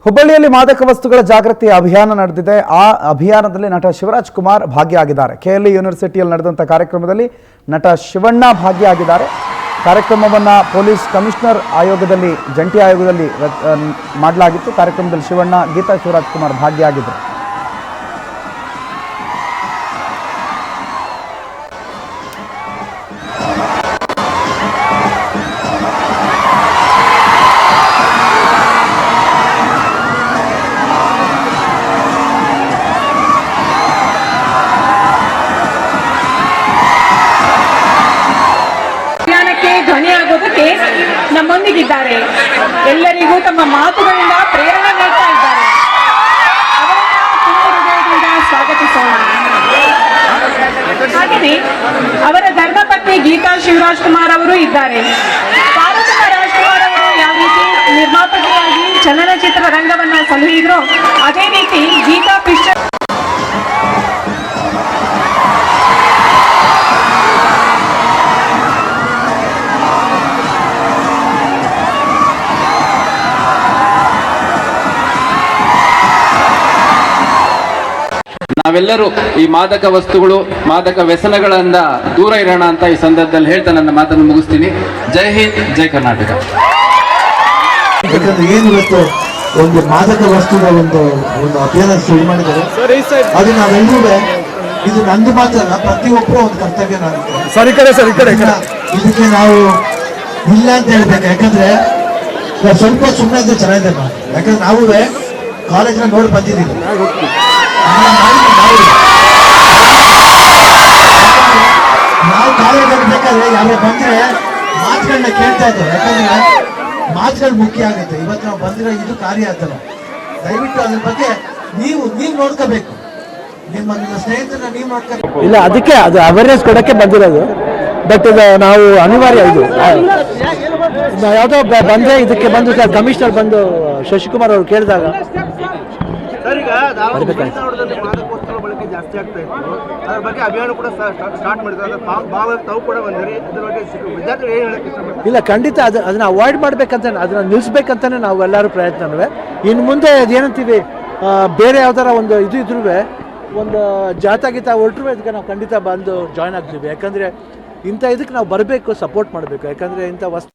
ಹುಬ್ಬಳ್ಳಿಯಲ್ಲಿ ಮಾದಕ ವಸ್ತುಗಳ ಜಾಗೃತಿ ಅಭಿಯಾನ ನಡೆದಿದೆ. ಆ ಅಭಿಯಾನದಲ್ಲಿ ನಟ ಶಿವರಾಜ್ ಕುಮಾರ್ ಭಾಗಿಯಾಗಿದ್ದಾರೆ. ಕೆಎಲ್ಇ ಯೂನಿವರ್ಸಿಟಿಯಲ್ಲಿ ನಡೆದಂಥ ಕಾರ್ಯಕ್ರಮದಲ್ಲಿ ನಟ ಶಿವಣ್ಣ ಭಾಗಿಯಾಗಿದ್ದಾರೆ. ಕಾರ್ಯಕ್ರಮವನ್ನು ಪೊಲೀಸ್ ಕಮಿಷನರ್ ಆಯೋಗದಲ್ಲಿ ಜಂಟಿ ಆಯೋಗದಲ್ಲಿ ಮಾಡಲಾಗಿತ್ತು. ಕಾರ್ಯಕ್ರಮದಲ್ಲಿ ಶಿವಣ್ಣ, ಗೀತಾ ಶಿವರಾಜ್ ಕುಮಾರ್ ಭಾಗಿಯಾಗಿದ್ದರು. ಧ್ವನಿಯಾಗೋದಕ್ಕೆ ನಮ್ಮೊಂದಿಗಿದ್ದಾರೆ. ಎಲ್ಲರಿಗೂ ತಮ್ಮ ಮಾತುಗಳಿಂದ ಪ್ರೇರಣೆ ನೀಡ್ತಾ ಇದ್ದಾರೆ. ಅವರನ್ನ ತುಂಬ ಹೃದಯದಿಂದ ಸ್ವಾಗತಿಸೋಣ. ಹಾಗೆಯೇ ಅವರ ಧರ್ಮಪತ್ನಿ ಗೀತಾ ಶಿವರಾಜ್ ಕುಮಾರ್ ಅವರು ಇದ್ದಾರೆ. ಪಾರ್ವತಿ ರಾಜ್ಕುಮಾರ್ ಅವರು ಯಾವ ರೀತಿ ನಿರ್ಮಾಪಕರಾಗಿ ಚಲನಚಿತ್ರ ರಂಗವನ್ನ ಸಲಹಿದ್ರು, ಅದೇ ರೀತಿ ಗೀತಾ ಪಿಕ್ಚರ್ ನಾವೆಲ್ಲರೂ ಈ ಮಾದಕ ವಸ್ತುಗಳು, ಮಾದಕ ವ್ಯಸನಗಳಿಂದ ದೂರ ಇರೋಣ ಅಂತ ಈ ಸಂದರ್ಭದಲ್ಲಿ ಹೇಳ್ತಾ ನನ್ನ ಮಾತನ್ನು ಮುಗಿಸ್ತೀನಿ. ಜೈ ಹಿಂದ್, ಜೈ ಕರ್ನಾಟಕ. ಯಾಕಂದ್ರೆ ಏನು ಇವತ್ತು ಒಂದು ಮಾದಕ ವಸ್ತುಗಳ ಒಂದು ಅಭಿಯಾನ ಶುರು ಮಾಡಿದ್ದಾರೆ. ಅದು ನಾವೆಲ್ಲರೂ, ಇದು ನಂದು ಮಾತ್ರ ಅಲ್ಲ, ಪ್ರತಿಯೊಬ್ಬರು ಒಂದು ಕರ್ತವ್ಯ. ಇದಕ್ಕೆ ನಾವು ಇಲ್ಲ ಅಂತ ಹೇಳ್ಬೇಕು. ಯಾಕಂದ್ರೆ ನಾವು ಸ್ವಲ್ಪ ಸುಮ್ಮನೆ ಇದ್ರೆ ಚೆನ್ನಾಗಿದೆ. ಯಾಕಂದ್ರೆ ನಾವು ಕಾಲೇಜ್ನ ನೋಡಿ ಬಂದಿದ್ದೀವಿ. ನಾವು ಕಾಲೇಜ್ ಬೇಕಾದ್ರೆ ಯಾರೋ ಬಂದ್ರೆ ಮಾತುಗಳನ್ನ ಕೇಳ್ತಾ ಇದ್ದೇವೆ. ಯಾಕಂದ್ರೆ ಮಾತುಗಳು ಮುಖ್ಯ ಆಗುತ್ತೆ. ಇವತ್ತು ನಾವು ಬಂದಿರೋ ಇದು ಕಾರ್ಯ ಆಯ್ತಲ್ಲ, ದಯವಿಟ್ಟು ಅದ್ರ ಬಗ್ಗೆ ನೀವು ನೋಡ್ಕೋಬೇಕು. ನಿಮ್ಮ ಸ್ನೇಹಿತರನ್ನ ನೀವು ನೋಡ್ಕೋಬೇಕು. ಇಲ್ಲ, ಅದಕ್ಕೆ ಅದು ಅವೇರ್ನೆಸ್ ಕೊಡಕ್ಕೆ ಬಂದಿರೋದು. ಬಟ್ ಇದು ನಾವು ಅನಿವಾರ್ಯ. ಇದು ಯಾವುದೋ ಬಂದ್ರೆ ಇದಕ್ಕೆ ಬಂದು ಕಮಿಷನರ್ ಬಂದು ಶಶಿಕುಮಾರ್ ಅವರು ಕೇಳಿದಾಗ ಬಳಕೆ ಜಾಸ್ತಿ ಆಗ್ತಾ ಇತ್ತು. ಅದ್ರ ಬಗ್ಗೆ ಅಭಿಯಾನ ಕೂಡ ಸ್ಟಾರ್ಟ್ ಮಾಡಿದ್ದಾರೆ. ತಾವು ಕೂಡ ಬಂದಿರಿ. ಅದ್ರ ಬಗ್ಗೆ ವಿದ್ಯಾರ್ಥಿಗಳು ಏನು ಹೇಳಕ್ಕೆ ಇಷ್ಟಪಡ್ತಾರೆ? ಇಲ್ಲ, ಖಂಡಿತ ಅದನ್ನ ಅವಾಯ್ಡ್ ಮಾಡ್ಬೇಕಂತ, ಅದನ್ನ ನಿಲ್ಲಿಸ್ಬೇಕಂತಾನೆ ನಾವು ಎಲ್ಲರೂ ಪ್ರಯತ್ನವೇ. ಇನ್ನು ಮುಂದೆ ಏನಂತೀವಿ, ಬೇರೆ ಯಾವ್ದಾರ ಒಂದು ಇದು ಇದ್ರೂ ಒಂದು ಜಾಥಾ ಗೀತಾ ಹೊರಟ್ರು ಇದಕ್ಕೆ ನಾವು ಖಂಡಿತ ಬಂದು ಜಾಯ್ನ್ ಆಗ್ತೀವಿ. ಯಾಕಂದರೆ ಇಂಥ ಇದಕ್ಕೆ ನಾವು ಬರಬೇಕು, ಸಪೋರ್ಟ್ ಮಾಡಬೇಕು. ಯಾಕಂದರೆ ಇಂಥ ವಸ್ತು